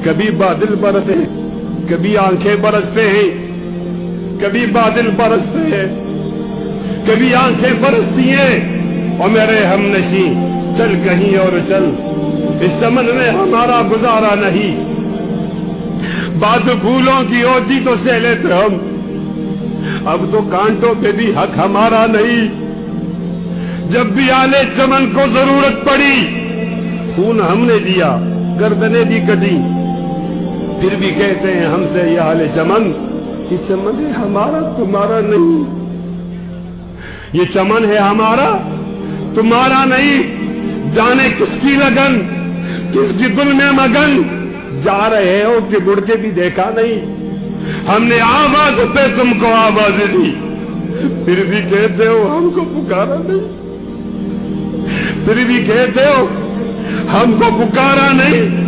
کبھی بادل برستے ہیں، کبھی آنکھیں برستے ہیں، کبھی بادل برستے ہیں، کبھی آنکھیں برستی ہیں، اور میرے ہم نشیں چل کہیں اور چل، اس چمن میں ہمارا گزارا نہیں، بات پھولوں کی ہوتی تو سہ لیتے ہم، اب تو کانٹوں پہ بھی حق ہمارا نہیں، جب بھی آلے چمن کو ضرورت پڑی خون ہم نے دیا، گردنیں بھی کٹی، پھر بھی کہتے ہیں ہم سے یہ آلے چمن، یہ چمن ہے ہمارا تمہارا نہیں، یہ چمن ہے ہمارا تمہارا نہیں، جانے کس کی لگن کس کی دل میں مگن، جا رہے ہو کہ مڑ کے بھی دیکھا نہیں، ہم نے آواز پہ تم کو آواز دی، پھر بھی کہتے ہو ہم کو پکارا نہیں، پھر بھی کہتے ہو ہم کو پکارا نہیں،